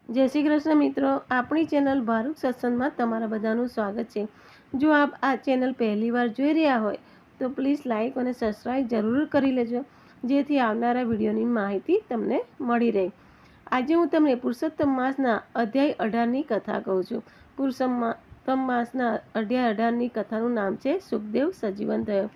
જય શ્રી કૃષ્ણ મિત્રો, આપણી ચેનલ ભારૂક સત્સંગમાં તમારા બધાનું સ્વાગત છે। જો આપ આ ચેનલ પહેલી વાર જોઈ રહ્યા હોય તો પ્લીઝ લાઈક અને સબસ્ક્રાઈબ જરૂર કરી લેજો, જેથી આવનારા વિડીયોની માહિતી તમને મળી રહે। આજે હું તમને પુરુષોત્તમ માસના અધ્યાય 18ની કથા કહું છું। પુરુષોત્તમ માસના અધ્યાય 18ની કથાનું નામ છે સુખદેવ સજીવન થયો।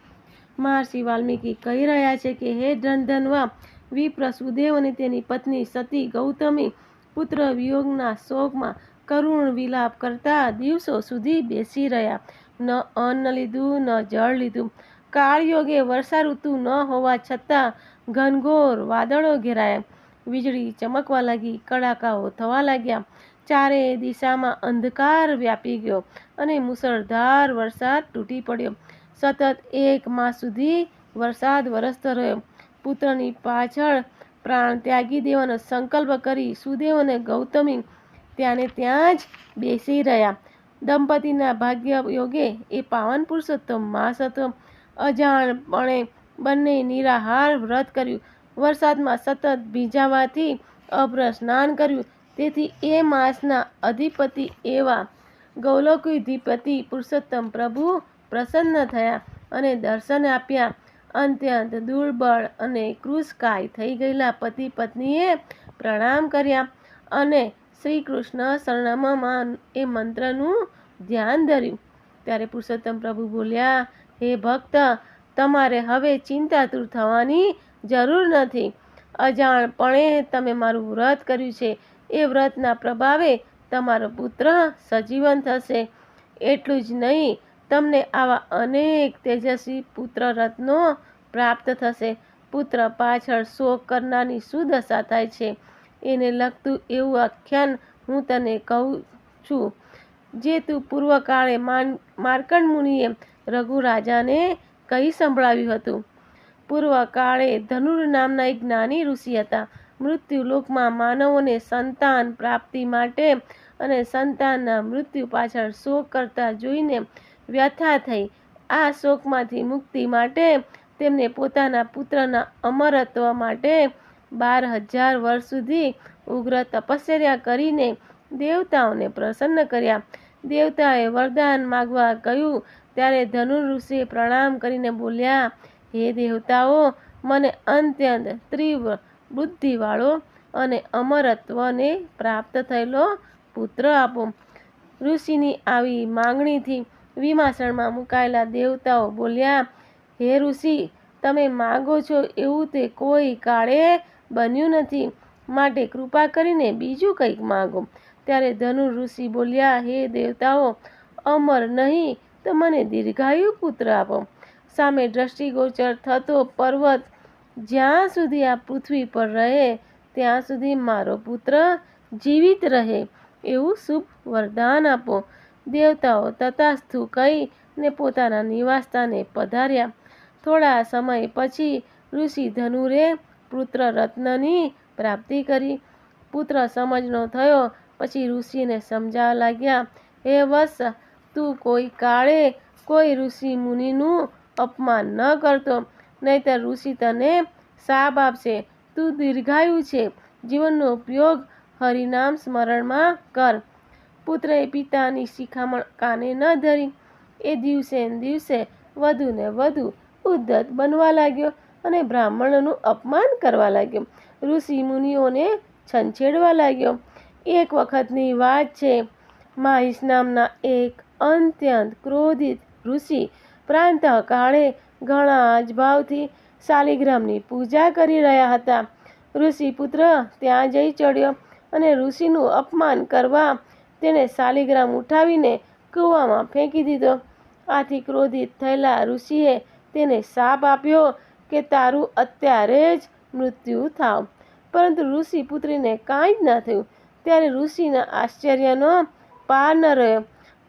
મહર્ષિ વાલ્મીકી કહી રહ્યા છે કે હે ધનધનવા વિપ્ર સુદેવ અને તેની પત્ની સતી ગૌતમી પુત્ર વિયોગના શોકમાં કરુણ વિલાપ કરતા દિવસો સુધી બેસી રહ્યા। ન અન્ન લીધું, ન જળ લીધું। કાળયોગે વર્ષા ઋતુ ન હોવા છતાં ઘનઘોર વાદળો ઘેરાયા, વીજળી ચમકવા લાગી, કડાકાઓ થવા લાગ્યા, ચારે દિશામાં અંધકાર વ્યાપી ગયો અને મુસળધાર વરસાદ તૂટી પડ્યો। સતત 1 માસ સુધી વરસાદ વરસતો રહ્યો। પુત્રની પાછળ પ્રાણ ત્યાગી દેવાનો સંકલ્પ કરી સુદેવ અને ગૌતમી ત્યાંને ત્યાં જ બેસી રહ્યા। દંપતીના ભાગ્ય યોગે એ પાવન પુરુષોત્તમ માસ હતો। અજાણપણે બંને નિરાહાર વ્રત કર્યું, વરસાદમાં સતત ભીંજાવાથી અભ્ર સ્નાન કર્યું। તેથી એ માસના અધિપતિ એવા ગૌલોકીધિપતિ પુરુષોત્તમ પ્રભુ પ્રસન્ન થયા અને દર્શન આપ્યા। અત્યંત દુર્બળ અને કૃશકાય થઈ ગયેલા પતિ પત્નીએ પ્રણામ કર્યા અને શ્રી કૃષ્ણ શરણમમાં એ મંત્રનું ધ્યાન ધર્યું। ત્યારે પુરુષોત્તમ પ્રભુ બોલ્યા, હે ભક્ત, તમારે હવે ચિંતાતુર થવાની જરૂર નથી। અજાણપણે તમે મારું વ્રત કર્યું છે, એ વ્રતના પ્રભાવે તમારો પુત્ર સજીવન થશે। એટલું જ નહીં, તમને આવા અનેક તેજસ્વી પુત્ર રત્નો પ્રાપ્ત થશે। પુત્ર પાછળ શોક કરનારની શું દશા થાય છે, એને લગતું એવું આખ્યાન હું તને કહું છું, જે તું પૂર્વકાળે માર્કંડ મુનિએ રઘુ રાજાને કહી સંભળાવ્યું હતું। પૂર્વકાળે ધનુર નામના એક જ્ઞાની ઋષિ હતા। મૃત્યુલોકમાં માનવોને સંતાન પ્રાપ્તિ માટે અને સંતાનના મૃત્યુ પાછળ શોક કરતા જોઈને વ્યથા થઈ। આ શોકમાંથી મુક્તિ માટે તેમને પોતાના પુત્રના અમરત્વ માટે 12,000 વર્ષ સુધી ઉગ્ર તપશ્ચર્યા કરીને દેવતાઓને પ્રસન્ન કર્યા। દેવતાએ વરદાન માગવા કહ્યું ત્યારે ધનુર ઋષિએ પ્રણામ કરીને બોલ્યા, હે દેવતાઓ, મને અત્યંત તીવ્ર બુદ્ધિવાળો અને અમરત્વને પ્રાપ્ત થયેલો પુત્ર આપો। ઋષિની આવી માંગણીથી વિમાસણમાં મુકાયેલા દેવતાઓ બોલ્યા, હે ઋષિ, તમે માગો છો એવું તે કોઈ કાળે બન્યું નથી, માટે કૃપા કરીને બીજું કંઈક માગો। ત્યારે ધનુર ઋષિ બોલ્યા, હે દેવતાઓ, અમર નહીં તો મને દીર્ઘાયુ પુત્ર આપો। સામે દ્રષ્ટિગોચર થતો પર્વત જ્યાં સુધી આ પૃથ્વી પર રહે ત્યાં સુધી મારો પુત્ર જીવિત રહે એવું શુભ વરદાન આપો। દેવતાઓ તથાસ્તુ કહીને પોતાના નિવાસસ્થાને પધાર્યા। થોડા સમય પછી ઋષિ ધનુરે પુત્ર રત્નની પ્રાપ્તિ કરી। પુત્ર સમજનો થયો પછી ઋષિને સમજાવવા લાગ્યા, હે વત્સ, તું કોઈ કાળે કોઈ ઋષિ મુનિનું અપમાન ન કરતો, નહીંતર ઋષિ તને શાપ આપશે। તું દીર્ઘાયુ છે, જીવનનો ઉપયોગ હરિનામ સ્મરણમાં કર। પુત્રએ પિતાની શિખામણ કાને ન ધરી। એ દિવસે ને દિવસે વધુ ને વધુ ઉદ્ધત બનવા લાગ્યો અને બ્રાહ્મણોનું અપમાન કરવા લાગ્યો, ઋષિ મુનિઓને છંછેડવા લાગ્યો। એક વખતની વાત છે, માહિષ નામના એક અત્યંત ક્રોધિત ઋષિ પ્રાતઃકાળે ઘણા જ ભાવથી શાલિગ્રામની પૂજા કરી રહ્યા હતા। ઋષિ પુત્ર ત્યાં જઈ ચડ્યો અને ઋષિનું અપમાન કરવા તેણે શાલિગ્રામ ઉઠાવીને કૂવામાં ફેંકી દીધો। આથી ક્રોધિત થયેલા ઋષિએ તેને શાપ આપ્યો કે તારું અત્યારે જ મૃત્યુ થાવ। પરંતુ ઋષિ પુત્રીને કાંઈ જ ન થયું। ત્યારે ઋષિના આશ્ચર્યનો પાર ન રહ્યો।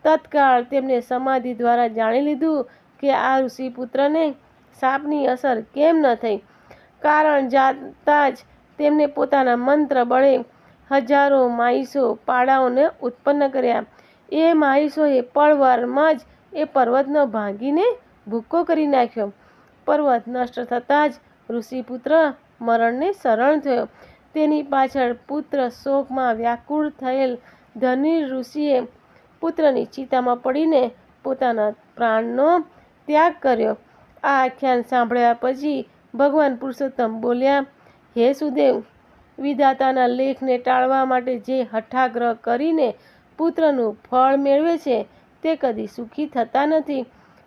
તત્કાળ તેમને સમાધિ દ્વારા જાણી લીધું કે આ ઋષિ પુત્રને શાપની અસર કેમ ન થઈ। કારણ જાણતા જ તેમને પોતાના મંત્ર બળે હજારો માહિષો પાડાઓને ઉત્પન્ન કર્યા। એ માહિષોએ પળવારમાં જ એ પર્વતનો ભાંગીને ભૂક્કો કરી નાખ્યો। પર્વત નષ્ટ થતાં જ ઋષિપુત્ર મરણને શરણ થયો। તેની પાછળ પુત્ર શોકમાં વ્યાકુળ થયેલ ધનિર ઋષિએ પુત્રની ચિતામાં પડીને પોતાના પ્રાણનો ત્યાગ કર્યો. આ આખ્યાન સાંભળ્યા પછી ભગવાન પુરુષોત્તમ બોલ્યા, હે સુદેવ, વિધાતાના લેખને ટાળવા માટે જે હઠાગ્રહ કરીને પુત્રનું ફળ મેળવે છે તે કદી સુખી થતા નથી.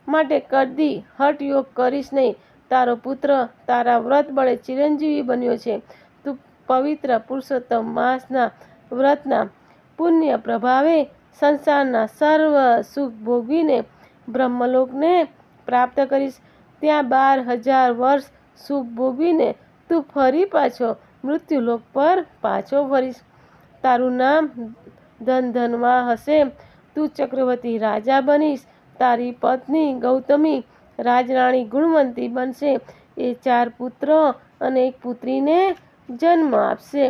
માટે કદી હઠયોગ કરીશ નહીં. તારો પુત્ર તારા વ્રત બળે ચિરંજીવી બન્યો છે. તું પવિત્ર પુરુષોત્તમ માસના વ્રતના પુણ્ય પ્રભાવે સંસારના સર્વ સુખ ભોગવીને બ્રહ્મલોકને પ્રાપ્ત કરીશ. ત્યાં 12,000 વર્ષ સુખ ભોગવીને તું ફરી પાછો મૃત્યુલોક પર પાછો ફરીશ. તારું નામ ધનધનવા હશે. તું ચક્રવર્તી રાજા બનીશ. તારી પત્ની ગૌતમી રાજરાણી ગુણવંતી બનશે. એ 4 પુત્રો અને 1 પુત્રીને જન્મ આપશે.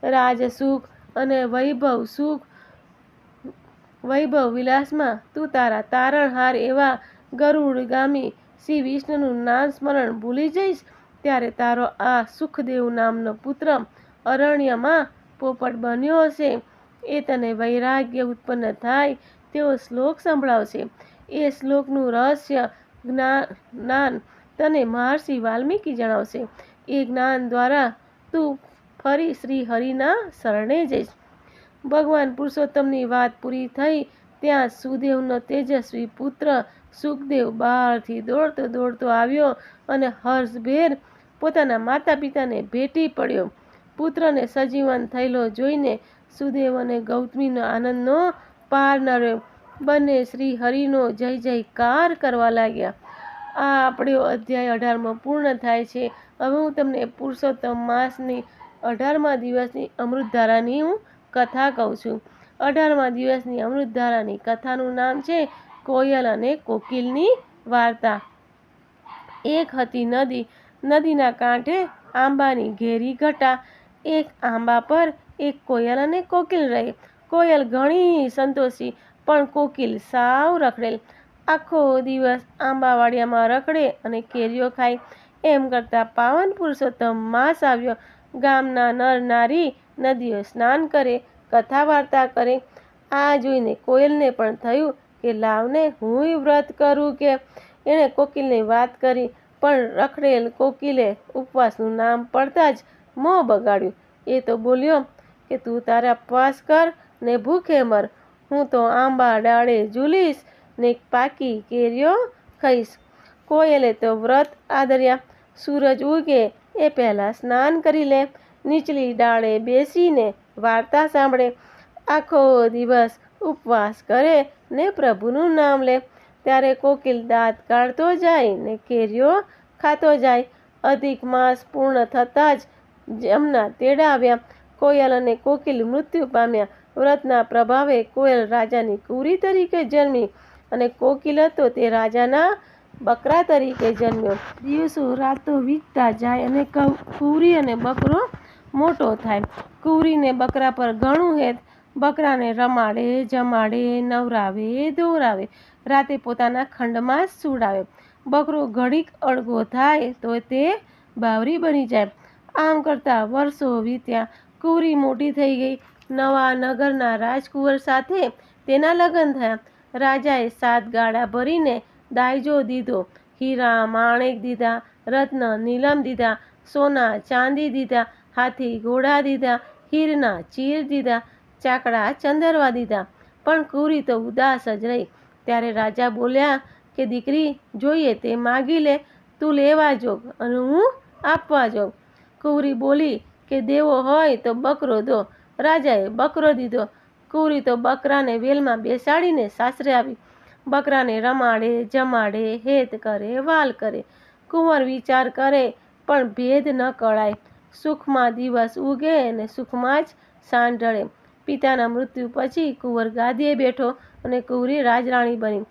રાજસુખ અને વૈભવ વિલાસમાં તું તારા તારણહાર એવા ગરુડગામી શ્રી વિષ્ણુનું નામ સ્મરણ ભૂલી જઈશ. ત્યારે તારો આ સુખદેવ નામનો પુત્ર અરણ્યમાં પોપટ બન્યો હશે. એ તને વૈરાગ્ય ઉત્પન્ન થાય તેવો શ્લોક સંભળાવશે. એ શ્લોકનું રહસ્ય જ્ઞાન તને મહર્ષિ વાલ્મીકી જણાવશે. એ જ્ઞાન દ્વારા તું ફરી શ્રી હરિના શરણે જઈશ. ભગવાન પુરુષોત્તમની વાત પૂરી થઈ ત્યાં સુદેવનો તેજસ્વી પુત્ર સુખદેવ બહારથી દોડતો દોડતો આવ્યો અને હર્ષભેર પોતાના માતા પિતાને ભેટી પડ્યો. પુત્રને સજીવન થયેલો જોઈને સુદેવ અને ગૌતમીનો આનંદનો પાર ન રહ્યો. બંને શ્રી હરિનો જય જયકાર કરવા લાગ્યા. આ આપણો અધ્યાય 18મો પૂર્ણ થાય છે. હવે હું તમને પુરુષોત્તમ માસની 18મા દિવસની અમૃતધારાની હું કથા કહું છું. 18મા દિવસની અમૃતધારાની કથાનું નામ છે કોયલ અને કોકિલની વાર્તા. એક હતી નદી. નદીના કાંઠે આંબાની ઘેરી ઘટા. એક આંબા પર એક કોયલ અને કોકિલ રહે. કોયલ ઘણી સંતોષી, પણ કોકિલ સાવ રખડેલ. આખો દિવસ આંબાવાડિયામાં રખડે અને કેરીઓ ખાય. એમ કરતાં પાવન પુરુષોત્તમ માસ આવ્યો. ગામના નર નારી નદીએ સ્નાન કરે, કથા વાર્તા કરે. આ જોઈને કોયલને પણ થયું કે લાવને હુંય વ્રત કરું કે. એણે કોકિલને વાત કરી, પણ રખડેલ કોકિલે ઉપવાસનું નામ પડતા જ મોં બગાડ્યું. એ તો બોલ્યો કે તું તારા ઉપવાસ કર ને ભૂખે મર. હું તો આંબા ડાળે ઝૂલીશ ને પાકી કેરીઓ ખાઈશ. કોયલે તો વ્રત આદર્યા. સૂરજ ઉગે એ પહેલાં સ્નાન કરી લે, નીચલી ડાળે બેસીને વાર્તા સાંભળે, આખો દિવસ ઉપવાસ કરે ને પ્રભુનું નામ લે. ત્યારે કોકિલ દાંત કાઢતો જાય ને કેરીઓ ખાતો જાય. અધિક માસ પૂર્ણ થતાં જ જમના તેડા આવ્યા. કોયલ અને કોકિલ મૃત્યુ પામ્યા. વ્રતના પ્રભાવે કોયલ રાજાની કુંવરી તરીકે જન્મી અને કોકિલ હતો તે રાજાના બકરા તરીકે જન્મ્યો. દિવસો રાતો વીતતા જાય અને કુંવરી અને બકરો મોટો થાય. કુંવરીને બકરા પર ઘણું હેત. બકરાને રમાડે, જમાડે, નવરાવે, ધોવરાવે, રાતે પોતાના ખંડમાં જ સુવડાવે. બકરો ઘડીક અળગો થાય તો તે બાવરી બની જાય. આમ કરતાં વર્ષો વીત્યા. કુંવરી મોટી થઈ ગઈ. નવા નગરના રાજકુંવર સાથે તેના લગ્ન થયા. રાજાએ 7 ગાડા ભરીને દાયજો દીધો. હીરા માણેક દીધા, રત્ન નીલમ દીધા, સોના ચાંદી દીધા, હાથી ઘોડા દીધા, હીરના ચીર દીધા, ચાકડા ચંદરવા દીધા. પણ કુંવરી તો ઉદાસ જ રહી. ત્યારે રાજા બોલ્યા કે દીકરી જોઈએ તે માગી લે. તું લેવા જોગ અને હું આપવા જોગ. કુંવરી બોલી કે દેવો હોય તો બકરો દો. રાજાએ બકરો દીધો. કુંવરી તો બકરાને વેલમાં બેસાડીને સાસરે આવી. બકરાને રમાડે, જમાડે, હેત કરે, વાલ કરે. કુંવર વિચાર કરે પણ ભેદ ન કળાય. સુખમાં દિવસ ઉગે અને સુખમાં જ સાંજ ઢળે. પિતાના મૃત્યુ પછી કુંવર ગાદીએ બેઠો અને કુંવરી રાજરાણી બની.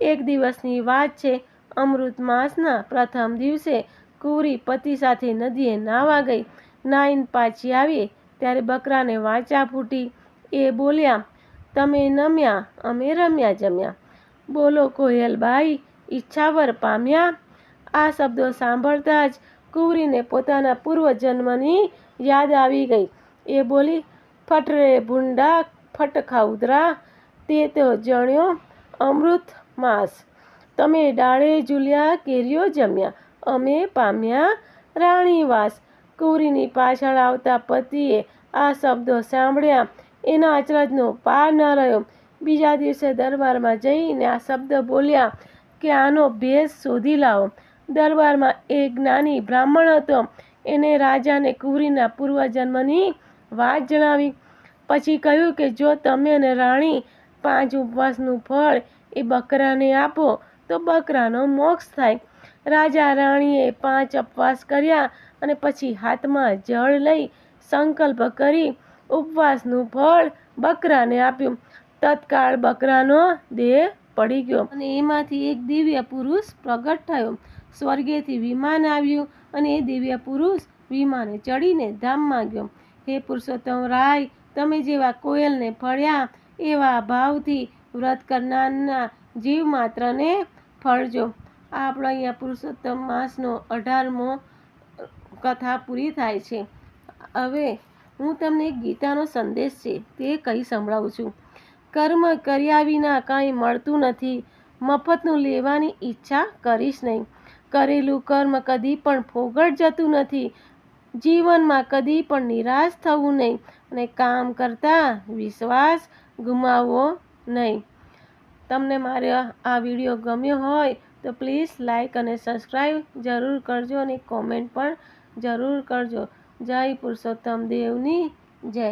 એક દિવસની વાત છે. અમૃત માસના પ્રથમ દિવસે કુંવરી પતિ સાથે નદીએ નાહવા ગઈ. નાહીને પાછી આવી ત્યારે બકરાને વાંચા ફૂટી. એ બોલ્યા, તમે નમ્યા, અમે રમ્યા જમ્યા. બોલો કોયલબાઈ, ઈચ્છાવર પામ્યા. આ શબ્દો સાંભળતા જ કુંવરીને પોતાના પૂર્વજન્મની યાદ આવી ગઈ. એ બોલી, ફટ રે ભૂંડા, ફટ ખાઉદરા, તે તો જણ્યો અમૃત માસ. તમે ડાળે ઝૂલ્યા, કેરીઓ જમ્યા, અમે પામ્યા રાણીવાસ. કુંવરીની પાછળ આવતા પતિએ આ શબ્દો સાંભળ્યા. એના અચરજનો પાર ન રહ્યો. બીજા દિવસે દરબારમાં જઈને આ શબ્દ બોલ્યા કે આનો ભેદ શોધી લાવો. દરબારમાં એક જ્ઞાની બ્રાહ્મણ હતો. એને રાજાને કુંવરીના પૂર્વજન્મની વાત જણાવી. પછી કહ્યું કે જો તમે અને રાણી 5 ઉપવાસનું ફળ એ બકરાને આપો તો બકરાનો મોક્ષ થાય. રાજા રાણીએ 5 ઉપવાસ કર્યા અને પછી હાથમાં જળ લઈ સંકલ્પ કરી ઉપવાસનું ફળ બકરાને આપ્યું. તત્કાળ બકરાનો દેહ પડી ગયો અને એમાંથી એક દિવ્ય પુરુષ પ્રગટ થયો. સ્વર્ગેથી વિમાન આવ્યું અને એ દિવ્ય પુરુષ વિમાને ચડીને ધામમાં ગયો. હે પુરુષોત્તમ રાય, તમે જેવા કોયલને ફળ્યા એવા ભાવથી વ્રત કરનારના જીવ માત્રને ફળજો. આપણો અહીંયા પુરુષોત્તમ માસનો 18મો કથા પૂરી થાય છે. હવે હું તમને ગીતાનો સંદેશ છે તે કહી સંભળાવું છું. કર્મ કર્યા વિના કાંઈ મળતું નથી. મફતનું લેવાની ઈચ્છા કરીશ નહીં. કરેલું કર્મ કદી પણ ફોગટ જતું નથી. જીવનમાં કદી પણ નિરાશ થવું નહીં અને કામ કરતાં વિશ્વાસ ગુમાવવો નહીં. તમને મારો આ વિડીયો ગમ્યો હોય તો પ્લીઝ લાઈક અને સબસ્ક્રાઈબ જરૂર કરજો અને કોમેન્ટ પણ જરૂર કરજો. જય પુરુષોત્તમ દેવની જય.